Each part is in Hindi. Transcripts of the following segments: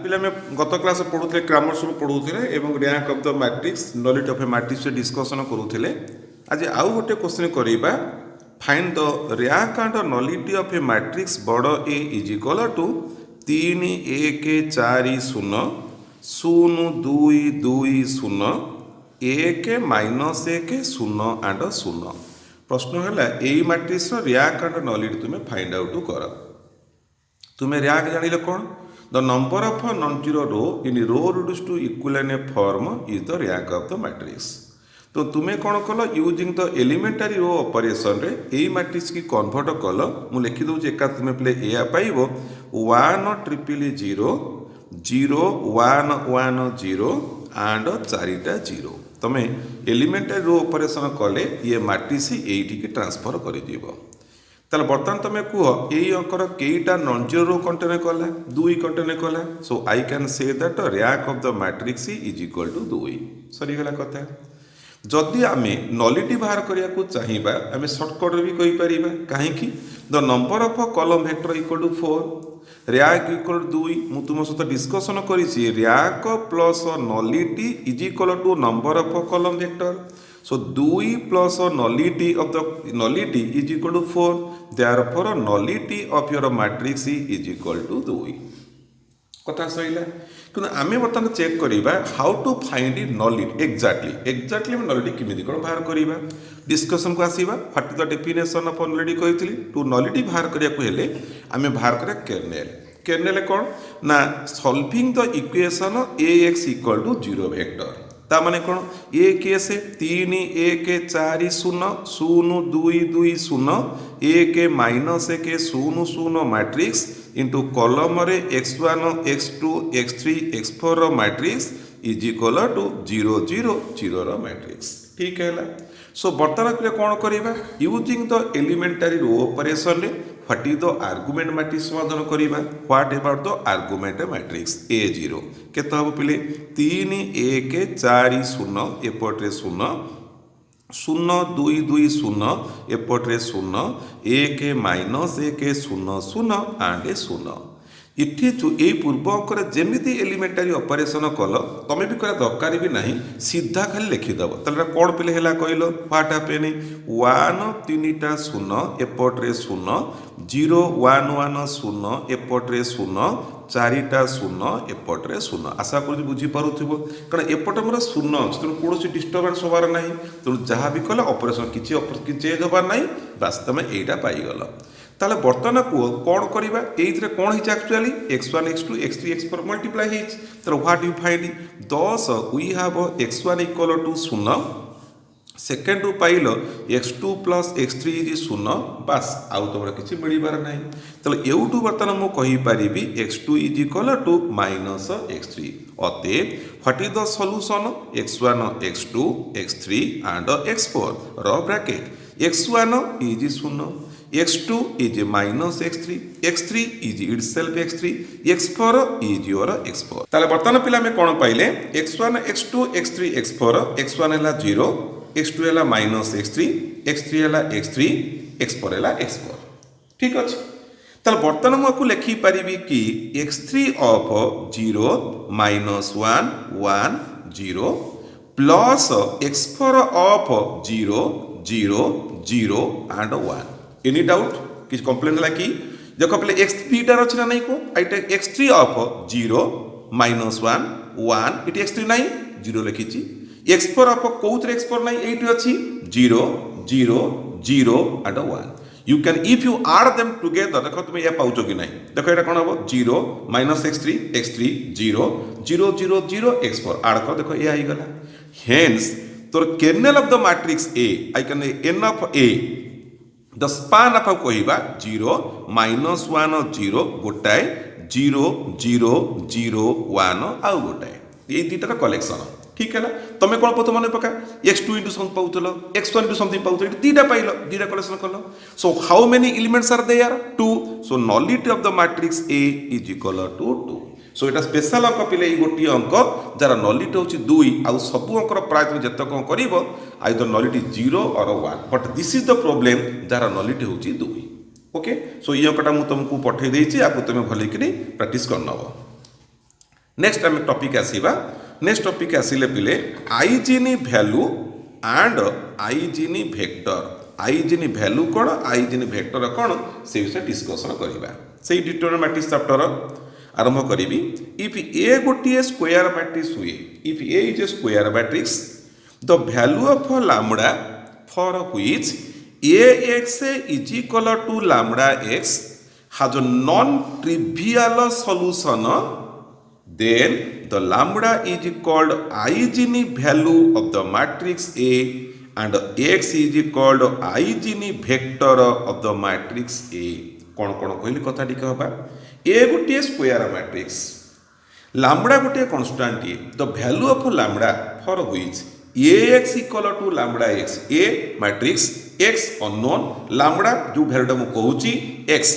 पिला में गत क्लास पढ़ुले ग्रामर सब पढ़ुले एवं rank of the matrix knowledge of a matrix discussion करूले। आज आउ गोटे क्वेश्चन करिबा find the rank and nullity of a matrix बड़ A is equal to 3 1 4 0 0 2 2 0 1 minus 1 0 and 0। प्रश्न है यही मैट्रिक्स रैंक एंड नॉलिटी तुम्हें फाइंड आउट कर। तुम्हें रैंक जान कौन the number of non zero row in row reduce to equivalent form is the rank of the matrix. तो तुम्हें कौन कल using the elementary row operation रे यही मैट्रिक्स की कन्वर्ट कल मु लिखि दूसरी एका तुम्हें प्ले या पाइब 1 ट्रिपल 0 0 1 1 0 एंड 4टा 0। तुम्हें एलिमेंटारी रो ऑपरेशन कले ये मैट्रिक्स यही ट्रांसफर कर ताले बर्तमान तुम कह यही अंकर कईटा नॉन जीरो रो कंटेन कला 2 कंटेन कला। So I can say that rank of the matrix is equal to 2। सरीगला कथा। जदि आम नॉलिटी बाहर करने को चाहिए आम सर्टकट भी कहीपर कहीं the number of column vector equal to 4 rank equal to 2 मु तुम सहित डिस्कसन करी rank plus nullity is equal to number of column vector. So 2 plus nullity of the nullity is equal to 4 therefore nullity of your matrix is equal to 2। कथा सहीला कि आम बर्तमान चेक करवा how to find nullity exactly nullity केमी कौन बाहर करवा डिस्कसन को आसवा what is the definition of nullity कही टू नॉलिटी बाहर करने आम बाहर करा केर्नेल। केर्नेल कौन ना solving the equation ax equal to 0 vector ता माने कौन ए case 3 1 4 0 0 2 2 0 1 minus 1 0 0 matrix into column रे x1 x2 x3 x4 matrix is equal to 0 0 0 matrix. ठीक है। सो बर्तमान कौन करवा using the elementary row operation रे what is the argument matrix समाधान करवा what about the argument matrix A0 केते हम पिले 3 1 4 0 एपटे 0 0 2 2 0 एपटे 0 1 माइनस 1 0 0 एंड 0। इठी यही पूर्व अंकर जमी एलिमेंटारी ऑपरेशन कल तुम भी करा दरकार भी नहीं सीधा खाली लिखिदेव ताले कौन पे है कहल व्हाट हैपेन 1 3टा 0 एपटे 0 0 1 1 0 एपटे 0 4टा 0 एपटे 0। आशा कर बुझीपार कारण एपटे मोर 0 अच्छे तेणु कौन डिस्टर्बान्स हबार ना तेणु जहाँ भी कल ऑपरेशन किसी चेंज हबार ना बास तुम यहीटा पाइगल। ताले बर्तमान को कौन करवा ये कौन है actually x1 x2 x3 x4 multiply है what you find 10 we have x1 equal to 0 second रू पाइल x2 प्लस x3 इज 0 बास आउ तुम किसी मिलबार ना तेल एवटू बर्तमान मुझे कहीपरि x2 is equal to minus x3 अतएव what is the solution x1 x2 x3 and x4 row bracket x1 is 0 x2 is minus x3 x3 is itself x3 x4 is your x4। ताले बर्तमान पिला में कौन पाइले x1 x2 x3 x4 x1 है 0 x2 है माइनस x3 x3 है x3 x4 है x4। ठीक अच्छे। ताले बर्तमान मुझे लिखिपारि कि x3 of 0 minus 1 1 0 plus x4 of 0 0 0 and 1। Any doubt किसी कंप्लेन है कि देखो पहले x3 टार अच्छे ना नहीं को आईटा x3 of 0 minus 1 1 it x3 नहीं 0 लिखी x4 ऑफ कौन x4 नहीं ये अच्छी 0 0 0 and 1 you can if you add them together देखो तुम ये पाउच कि नहीं देखो ये कौन हम 0 माइनस x3 0 0 0 0 x4 आड कर देखो ये आईगला। हेन्स तोर kernel of the matrix A I can n of A the span of कहवा 0 माइनस 1 0 गोटाए 0 0 0 1 आउ गोटाए ये दुटार कलेक्शन। ठीक है। तुम कौन पात मन पका x2 इंटू समथिंग पाउल x1 इंटू समथिंग पाउल दुटा पाइल दुटा कलेक्शन कल। So how many elements are there 2। So nullity of the matrix A is equal to 2। सो यहाँ स्पेशल अंक पिले गोटे अंक जार नॉलिटी हूँ 2 आउ सब अंकर प्राय तुम जिते कौन कर आइदर नॉलिटी 0 और 1 but this is the problem जार नॉलिटी हूँ 2। ओके। सो ये अंकटा मुझे तुमको पठे आपको तुम भल कि प्राक्ट कर नब। नेक्स्ट आम टॉपिक आसीबा नेक्स्ट टॉपिक आसिले पिले eigen value and eigen vector eigen value कौन आइजेन वेक्टर कौन से विषय डिस्कसन करवा से डिटरमिनेंट मैट्रिक्स चैप्टर आरंभ करी इफ ए गोटे स्क्वायर मैट्रिक्स हुए if A is a square matrix the value of lambda for which ax is equal to lambda x has a non-trivial solution, then the lambda is called eigen value of the matrix A and x is called eigen vector of the matrix A. कौन कौन कहली कथा टिक हबा ए गोटे स्क्वायर मैट्रिक्स लैम्बडा गोटे constant A the value of lambda for which ax equal to lambda x a matrix x unknown lambda जो वैल्यूटा मु कहूची x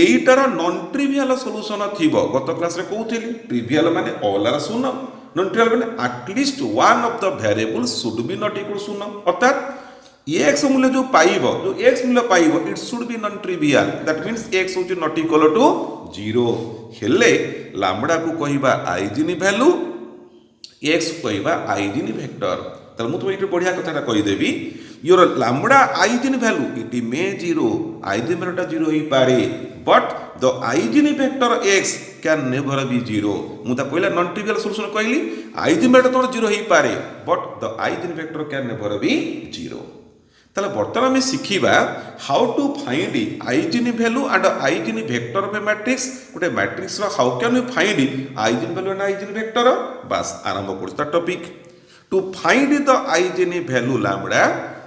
एटार नॉन ट्रिवियल सॉल्यूशन थिबो गत क्लास रे कहूथिली ट्रिवियल माने ऑल आर शून्य नॉन ट्रिवियल माने at least one of the variable should be not equal शून्य अर्थात x मूल्य जो पाइबो जो x मूल्य पाइबो it should be non trivial that means x होची नॉट इक्वल टू 0 हेले लैम्बडा को कहिबा आइजेन वैल्यू एक्स कहवा आइजेन वेक्टर तो मुझे ये बढ़िया कथा कहीदेवी your lambda eigen value it may 0 eigen वैल्यूटा 0 हो पारे but the eigen vector x can never be 0 मुझे पहला नॉन ट्रिवियल सॉल्यूशन कहली आइजेन वैल्यूटा तुम 0 हो पारे but the eigen vector can never be 0 ताले बर्तमान आम शिखा how to find eigen value and eigen vector of a matrix गोटे matrix how can you find eigen value and eigen vector बस आरंभ कर topic to find the eigen value lambda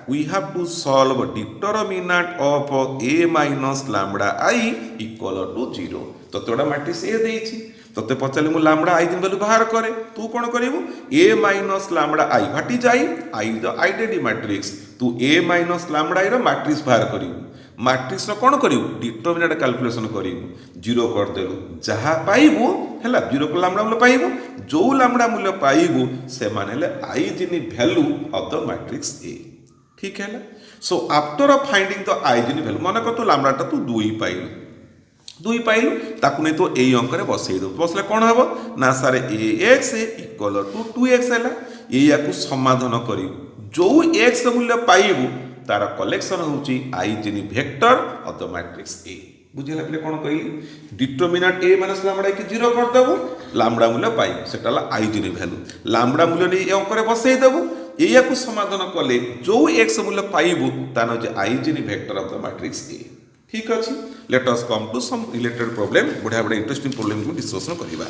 we have to solve determinant of a minus lambda i equal to 0 तो तोड़ा मैट्रिक्स ए देछि तोते पचारे मु लैम्बडा आइजेन वैल्यू बाहर करे तू कोन करिवु a माइनस लैम्बडा i भाटी जाई i द आइडेंटिटी मैट्रिक्स तू a minus lambda i row matrix बाहर करिवु मैट्रिक्स रो कोन करिवु डिटरमिनेंट कैलकुलेशन करिवु 0 कर देलु जहा पाइबु हैला 0 को लैम्बडा मूल्य पाइबु जो लैम्बडा मूल्य पाइबु से मानेले eigen value of the matrix a ठीक है ना so after finding the eigen value मन कर तो लैम्बडाटा तू 2 पाइलु ताकू नहीं तो यही अंक बसई दो बसले कौन हम ना सारे ax इक्वल टू 2x है या समाधान कर जो x मूल्य पाइबु तार कलेक्शन होची eigen vector of the matrix A बुझे पे कौन कहली डिटरमिनेंट a माइनस लैम्बडा के 0 कर देबु लैम्बडा मूल्य पाइबु सेटा आइजेन वैल्यू लैम्बडा मूल्य नहीं अंक बसई देबु या समाधान कले जो x मूल्य पाइबु तार होची eigen vector of the matrix A ठीक अच्छे let us come to some related problem बढ़िया बढ़िया इंटरेस्टिंग प्रॉब्लम को डिस्कशन करवा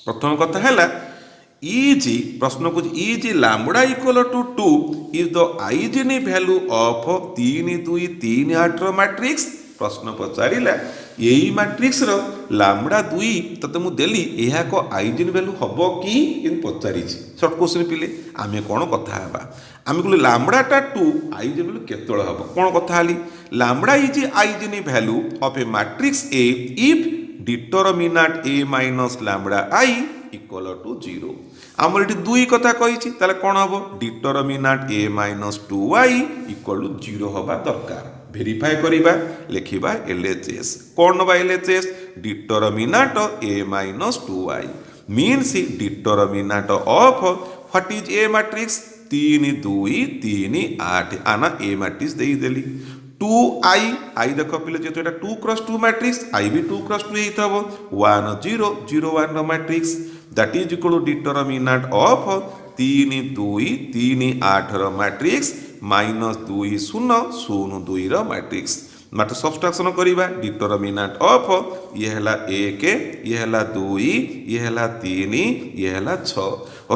प्रथम कथा है इज प्रश्न को is lambda equal to 2 is the eigen value of 3 2 3 8 matrix प्रश्न पचारिला यही मैट्रिक्स रो लैम्बडा 2 तते मु देली एहा को आइजेन वैल्यू हबो कि इन पचारि शॉर्ट क्वेश्चन पिले आमे कोन कथा हेबा आमे कहले लैम्बडाटा 2 आइजेन वैल्यू केतळ हबो कोन कथा हली lambda is eigen value of a matrix A if determinant A minus lambda i equal to 0 आमर एटी 2 कथा कहिछि ताले कोन हबो determinant A minus 2i equal to 0 हबा दरकार वेरीफाई करिबा लिखिबा LHS कोन बा LHS determinant A minus 2i means determinant of what is A matrix 3 2 3 8 आना A मैट्रिक्स देई देली 2i देख पिले जेतो एटा 2 क्रॉस 2 मैट्रिक्स i भी 2 क्रॉस 2 हेतबो 1 0 0 1 matrix that is equal to determinant of 3 2 3 8 row matrix minus 2 0 0 2 row matrix मात्र सब्सट्रैक्शन करिबा डिटरमिनेंट ऑफ ये हला 1 ये हला 2 ये हला 3 ये हला 6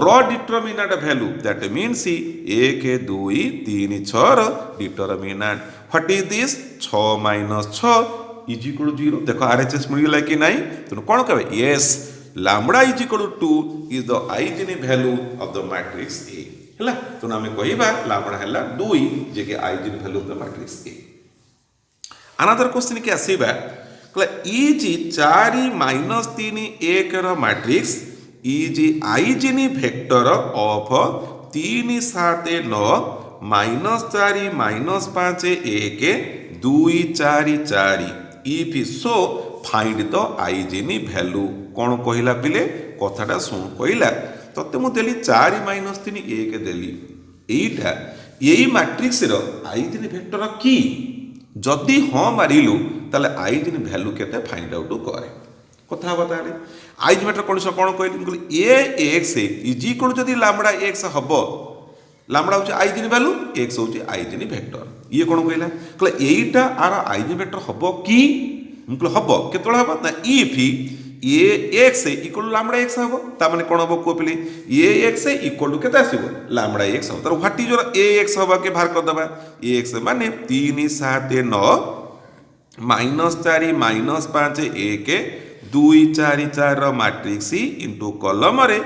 row determinant value that means 1 2 3 6 row determinant what is this 6 minus 6 is equal to 0 देखो आरएचएस मिल गला कि नहीं तो कौन कहबे yes lambda is equal to 2 is the eigen value of the matrix A हला तो नामे कहिबा लैम्बडा हला 2 जे के eigen value of the matrix A another question के आसीबा कहला is 4 minus 3 1 row matrix is eigen vector of 3 7 9 minus 4 minus 5 1 2 4 4 if so find the eigen value कौन कहला पिले कथाटा शुण कहला तते मु देली 4 - 3 1 देली एटा यही मैट्रिक्स रो आइजेन वेक्टर की जदि हाँ मारिलु ताले आइजेन भैल्यू केते फाइंड आउट करे कथा बता आइजेन वेक्टर कंडीशन कौन कहली ए एक्स इज इक्वल जदि लैम्बडा एक्स हबो लैम्बडा होची आइजेन भैल्यू एक्स होची आइजेन वेक्टर ये कौन कहला कहला एटा आर आइजेन वेक्टर हबो की मतलब हबो केतोला हबो ना if A x equal lambda x हबो ता माने कोन हबो को पिले ए एक्स इक्वल टू केते आसीबो लैम्बडा एक्स हबो तर what is your A x हबो के बाहर कर दबा ए एक्स माने 3 7 9 -4 -5 1 2 4 4 रो मैट्रिक्स इनटू कॉलम रे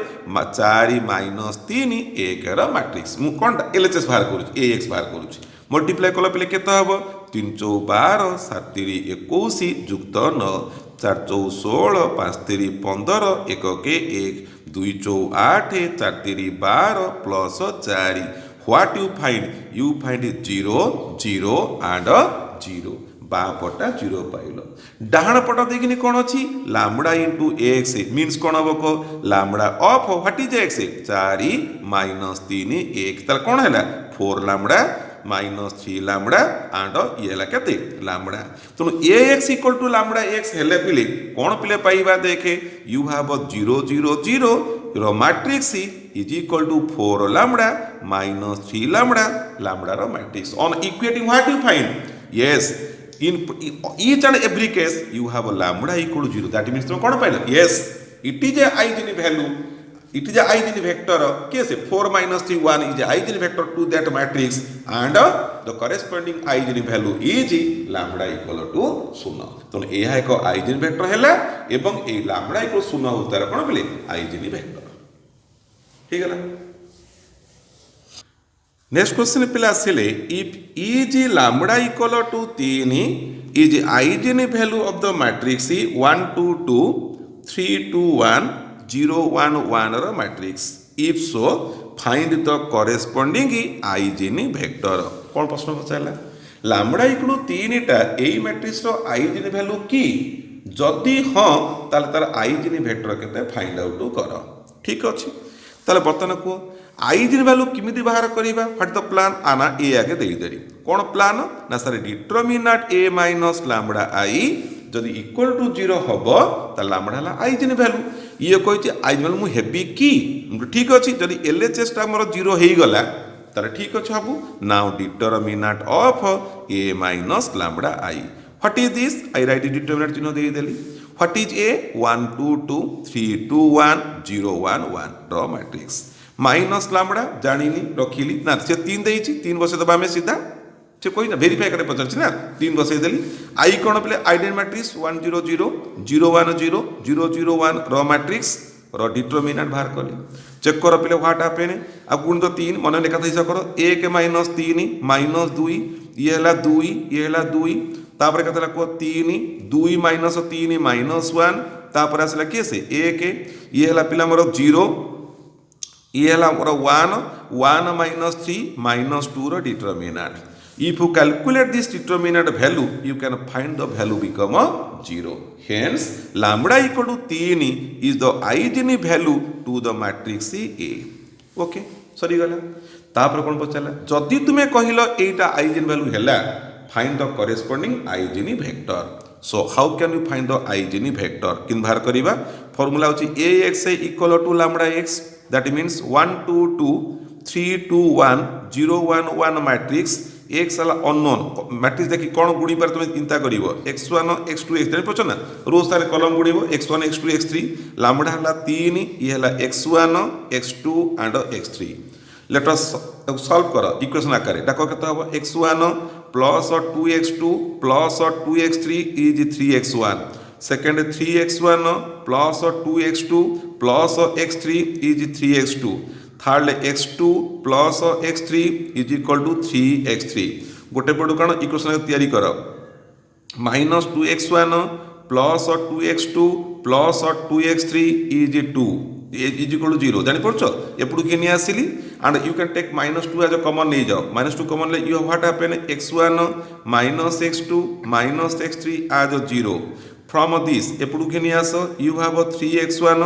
4 - 3 1 रो मैट्रिक्स मु कोनटा एलएचएस बाहर करू ए एक्स बाहर करू मल्टीप्लाई कला पिले केते हबो 3 4 12 7 3 21 जुक्त 9 4 4 16 5 3 15 1 के 1 2 4 8 4 3 12 plus 4 what you find 0 0 and 0 बापटा 0 पाइल डाहाण पट देखिनी कौन अच्छी लैम्बडा इंटू एक्स मीन्स कौन हम को lambda of what is x 4 - 3 1 तार कौन है 4 लैम्बडा -3 लैम्बडा एंड ये ला केते लैम्बडा तो A x equal to lambda x हेले पिले कौन पिले पाइबा देखे you have 0 0 0 row matrix is equal to 4 lambda -3 lambda lambda row matrix on equating what you find yes in each and every case you have a lambda equal to 0 that means तुम कौन pile yes it is a eigen value it is a eigen vector के से 4 - 3 1 is a eigen vector to that matrix and the corresponding eigen value is lambda equal to 0 तो यह एक eigen vector हैला एवं ए lambda equal 0 होतार कौन बोले eigen vector ठीक है नेक्स्ट क्वेश्चन पिला आसिले if is lambda equal to 3 is eigen value of the matrix 1 2 2 3 2 1 0 1 1 row matrix if so find the corresponding eigen vector कौन प्रश्न पचाला लैम्बडा इक्वल 3 टा एई मैट्रिक्स रो आइजेन वैल्यू की जदि हां ताले तार आइजेन वेक्टर केते फाइंड आउट कर ठीक अछि ताले बर्तन को आइजेन वैल्यू किमिति बाहर करिबा व्हाट द प्लान आना ए आगे देई देरी कोन प्लान ना sir determinant A minus lambda I जदि इक्वल टू 0 हबो त लैम्बडा ला आइजेन वैल्यू ये कहै छै आइजेन वैल्यू मु हेबी की ठीक अछि जदि एलएचएस टा हमर 0 हेई गला तर ठीक अछि हबु now determinant of A minus lambda I what is this I right determinant चिन्ह देई देली what is A 1 2 2 3 2 1 0 1 1 draw matrix minus lambda जानिनी रखिली ना से 3 देइछि 3 बसे दबा में सीधा से कोई ना वेरीफाई करे पचरछि ना 3 बसे देली आई कोन प्ले आइडेंट मैट्रिक्स 1 0 0 0 1 0 0 0 1 रो मैट्रिक्स रो डिटरमिनेंट बाहर करली चेक करो प्ले व्हाट हैपेन अब गुण तो 3 मन लेखा हिसाब करो 1 - 3 -2 ये हला 2 ये हला 2 तापर कतला को 3 2 - 3 -1 तापर आसला केसे 1 ये हला पिला मोर 0 ये हला मोर 1 1 - 3 -2 रो determinant if you calculate this determinant value you can find the value become a 0 hence lambda equal to 3 is the eigen value to the matrix A okay सरी गला तापर कोन पचला जदि तुमे कहिलो एटा eigen value हैला find the corresponding eigen vector so how can you find the eigen vector किन बाहर करिबा फार्मूला होची ax equal to lambda x that means 1 2 2 3 2 1 0 1 1 matrix x वाला अननोन मैट्रिक्स देखि कोन गुडी पर तुम चिंता करिवो x1 x2 x3 पछ ना रोज तारे column गुडीबो x1 x2 x3 lambda हला 3 ये हला x1 x2 and x3 let us solve करो इक्वेशन आकारे डाको केता हबो x1 plus 2x2 plus 2x3 is 3x1 second 3x1 plus 2x2 plus x3 is 3x2 third x2 plus x3 is equal to 3x3 गोटे पटू कौन इक्वेशन तैयारी कर -2x1 plus 2x2 plus 2x3 is 2 is equal to 0 जानी पड़छ एपटू के नहीं आसिली and you can take -2 as a common नहीं जाओ -2 कॉमन ले you what happen x1 -x2 -x3 as 0 from this एपड़ू के नहीं आस you have 3x1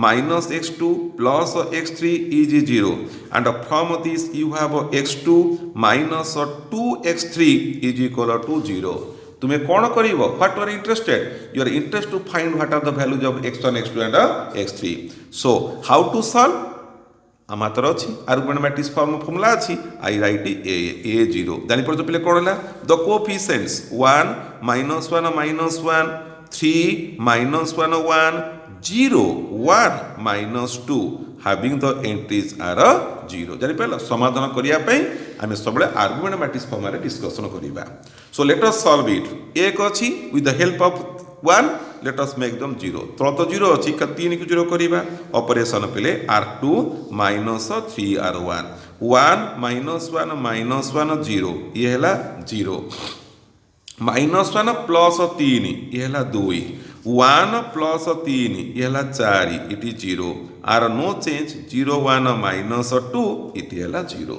minus x2 plus x3 is 0 and from this you have x2 minus 2x3 is equal to 0. तुम्हें कौन करिवो what are interested you are interest to find what are the values of x1 x2 and x3. So how to solve आम हाथ अच्छी आर्गुमेंट मैट्रिक्स फॉर्मूला अच्छी आई राइट ए जीरो जानी पड़ो पे कौन है the coefficients 1 -1 -1 3 -1 1 0 1 -2 having the entries are 0 जानी पाइल समाधान करने आम सब आर्गुमेंट मैट्रिक्स फॉर्म में डिस्कसन करवा. So let us solve it एक अच्छी with the help of 1 let us make them 0 तल तो 0 अच्छी 3 को 0 करवा ऑपरेशन पे r2 -3r1 1 -1 0 ये है 0 -1 प्लस 3 ये है 2 1 प्लस 3 ये है 4 it is 0 or no change 0 1 -2 it है 0.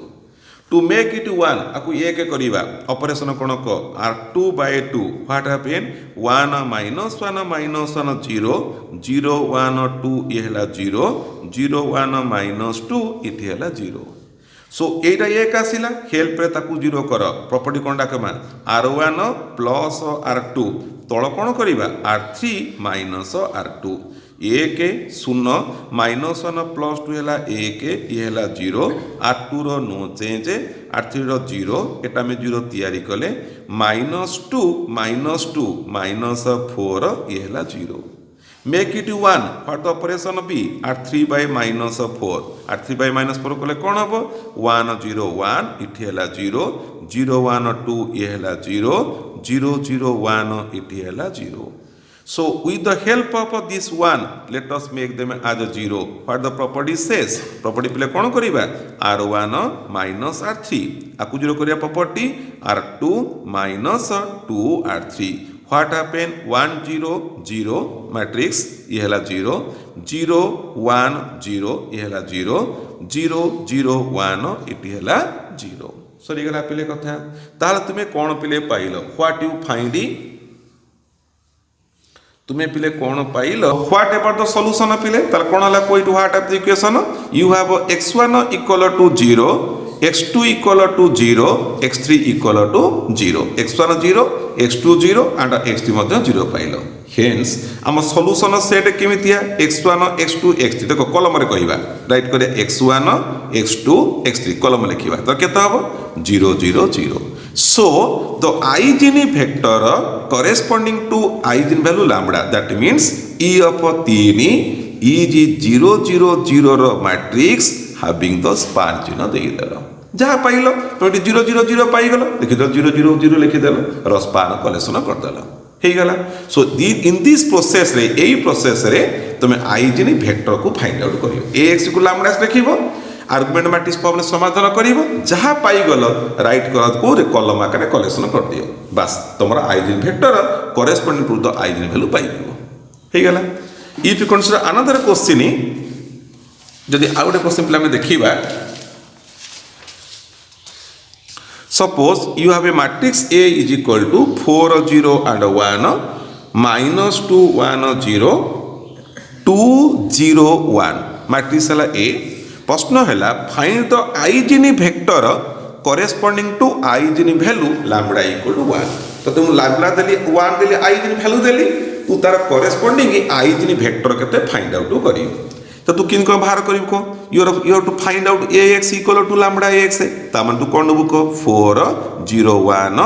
टू मेक इट 1 आपको एक करवा ऑपरेशन कौन को r2 by 2 व्हाट हैपन 1 -1 -1 0 0 1 2 ये है 0 0 1 -2 इट है 0. सो एटा एक आसिला हेल्प रे ताकू 0 कर प्रॉपर्टी कोन डाकमा r1 प्लस r2 तळ कोन करबा r3 माइनस r2 एक 0 -1 प्लस 2 है 1 ये है 0 r2 रो नो चेंज r3 रो 0 एटा में 0 तैयारी कले -2 -4 ये है 0. Make it 1 what the operation be r3 by -4 r3 by -4 कले कौन हम 1 0 1 इट है 0 0 1 2 ये है 0 0 0 1 इट है 0. So with the help of this one, let us make them as a 0. What the property says? Property पे कौन करिबा r1 minus r3. आकु 0 करिया property r2 minus 2r3. What happen 1 0 0 matrix ये है 0 0 1 0 ये है 0 0 0 1 इट है 0. सॉरी गला पे कथा ताल तुम्हें कौन पे पाइलो व्हाट यू फाइंड तुम्हें पिले कौन पाइल व्हाट एवर द सॉल्यूशन पिले ताल कौन हला कोई what of the equation you have x1 equal to 0 x2 equal to 0 x3 equal to 0 x1 0 x2 0 and x3 मध्ये 0 पाइल. हेन्स आम सॉल्यूशन सेट केमितिया x1 x2 x3 देखो कॉलम रे कहिबा राइट करे x1 x2 x3 कॉलम लिखिबा तो केता हबो 0 0 0. So the eigenvalue vector corresponding to eigenvalue lambda that means E of 3 is 0 0 0 row matrix having the span चिन्ह देई देलो जहाँ पाइलो तो 0 0 0 पाई गलो लिखि दो 0 0 0 लिखि देलो रो स्पान कलेक्शन कर देलो हे गला. सो इन दिस प्रोसेस रे एई प्रोसेस रे तुमे eigenvalue vector को फाइंड आउट करियो ax को lambda लिखिबो आर्गुमेंट मैट्रिक्स फॉर्म में समाधान करिवो जहाँ पाई गलो राइट कर को कॉलम आकार कलेक्शन कर दियो बस तुमरा eigenvalue vector corresponding to the eigenvalue value पाई गयो हे गला. If you consider another question जदि आ गोटे क्वेश्चन पे देखिबा suppose you have a matrix A is equal to 4 0 and 1 -2 1 0 2 0 1 matrix है A. प्रश्न है find the eigenvalue vector corresponding to eigenvalue value lambda equal to 1 तो तुम लैम्बडा देली 1 देली eigenvalue वैल्यू देली तू तार करेस्पोंडिंग eigenvalue वेक्टर केते फाइंड आउट करियो तो तू किन को बाहर करियो को you have to find out ax equal to lambda ax ता मन तू कोन नबु को 4 0 1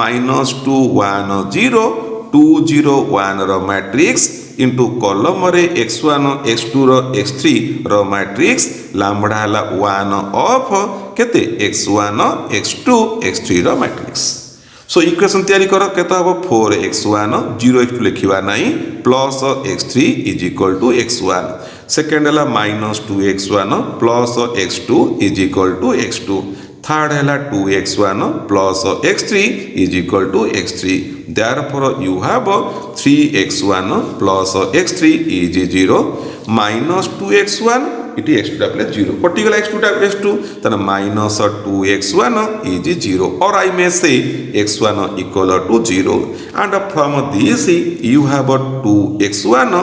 -2 1 0 2 0 1 रो मैट्रिक्स इंटू कॉलम रे x1 x2 रो x3 रो मैट्रिक्स लैम्बडा हला 1 ऑफ केते x1 x2 x3 row matrix. So equation तैयारी करो केता हो 4x1 0 लिखिबा नाही plus x3 is equal to x1 second हला -2x1 plus x2 is equal to x2 third है 2x1 plus x3 is equal to x3 therefore you have 3x1 plus x3 is 0 -2x1 इटी x2 टा प्लस 0 कटिगला x2 टा x2 तने माइनस 2x1 इज 0 और आई may say x1 equal to 0 and from this you have 2x1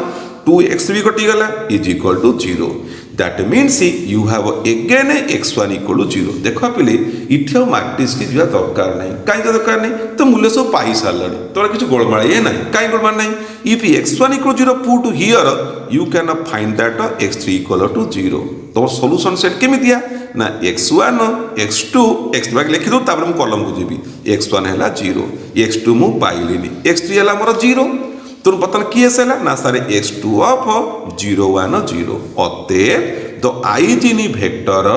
2x भी कटिगला is equal to 0 that means you have again x1 equal to 0 देख पिले इठ मैट्रिक्स की जा दरकार नहीं कहीं दरकार नहीं तो मूल्य सब पाई सारे तो किसी गोलमाल ये ना कहीं गोलमाल नहीं if x1 equal 0 put here you can find that x3 equal to 0 तो सॉल्यूशन सेट केमी दिया ना x1 x2 x2 लिखि दो तापर हम कॉलम को जीवी x1 हैला 0 x2 मु पाइलिनी x3 हैला मोर 0 तो बर्तमान किए सला ना सारे x2 ऑफ 0 1 0 अतएव the eigen vector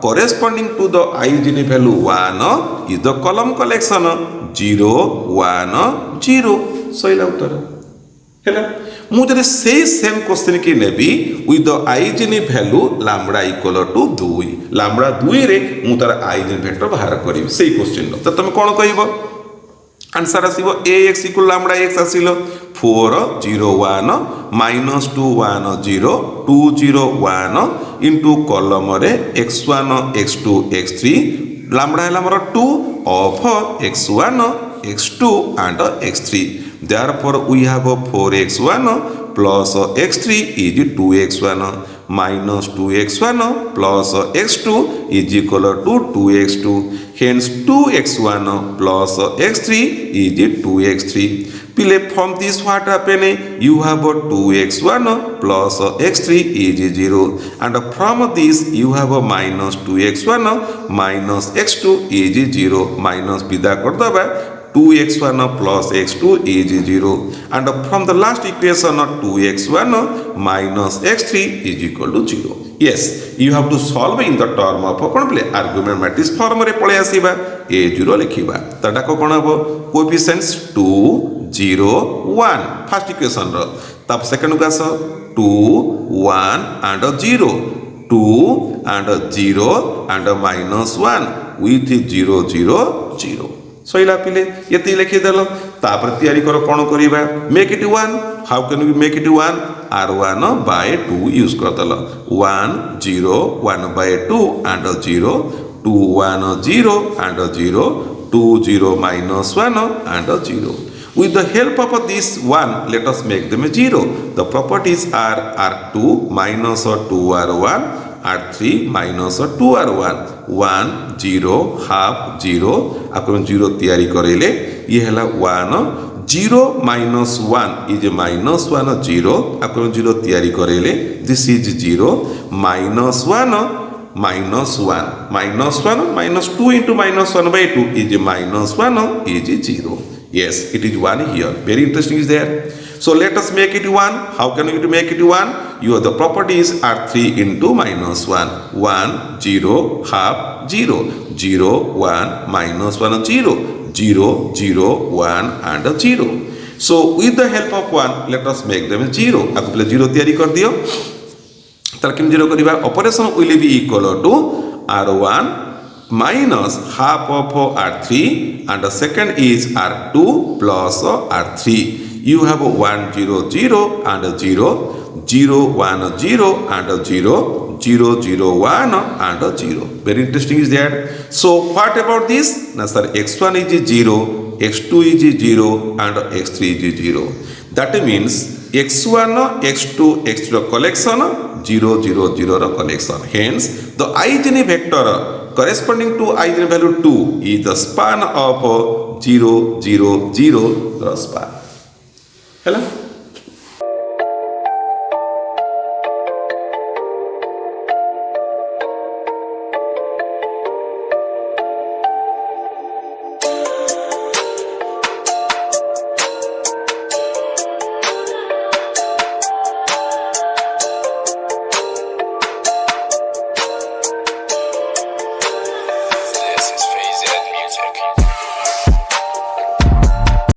corresponding to the eigen value 1 is the column collection 0 1 0 सही उत्तर हैला मु जदि सेही सेम क्वेश्चन की नेबी with the eigen value lambda equal to 2 lambda 2 रे मु तार आइजेनी वेक्टर बाहर करिवि सेही क्वेश्चन तो तुम कोन कहइबो आंसर आसीबो ax इक्वल लैम्बडा x आसीलो 4 0 1 माइनस 2 1 0 2 0 1 इंटू कॉलम रे x1 x2 x3 लैम्बडा हैला हमर 2 of x1 x2 and x3 therefore we have 4x1 plus x3 is 2x1 minus 2x1 plus x2 is equal to 2x2 hence 2x1 plus x3 is 2x3 Pile from this what happen you have 2x1 plus x3 is 0 and from this you have minus 2x1 minus x2 is 0 minus विदा कर दबा 2x1 plus x2 is 0 and from the last equation 2x1 minus x3 is equal to 0 yes you have to solve in the term of cone play argument matrix form रे पळे आसीबा a0 लिखिबा तडा को कोन हबो कोएफिशिएंट्स 2 0 1 फर्स्ट इक्वेशन रो तब सेकंड का 2 1 and 0 2 and 0 and minus 1 with 0 0 0 सहीला पिले ये लिखि देल तापर तैयारी करो कोन करिबा make it 1 how can we make it 1 r1 by 2 use कर देल 1 0 1 by 2 and 0 2 1 0 and 0 2 0 minus 1 and 0 with the help of this 1 let us make them 0 the properties are r2 minus 2 r1 r3 minus 2 r1 1 0 half 0 आपन 0 तैयारी करेले ये हला 1 0 minus 1 is minus 1 0 आपन 0 तैयारी करेले this is 0 minus 1 minus 1 minus 1 minus 2 into minus 1 by 2 is minus 1 is 0 yes it is 1 here very interesting is there so let us make it 1 how can we make it 1 your the properties are 3 into minus 1 1 0 half 0 0 1 minus 1 0 0 0 1 and 0 so with the help of 1 let us make them 0 आपको पहले 0 तैयारी कर दियो तार किम 0 करिबा operation will be equal to r1 minus half of r3 and the second is r2 plus r3 you have 1 0 0 and 0 0 1 0 and 0 0 0 1 and 0 very interesting is that so what about this na sir x1 is 0 x2 is 0 and x3 is 0 that means x1 x2 x3 collection 0 0 0 ro collection hence the eigenvalue vector corresponding to eigenvalue 2 is the span of 0 0 0 the span. Hello?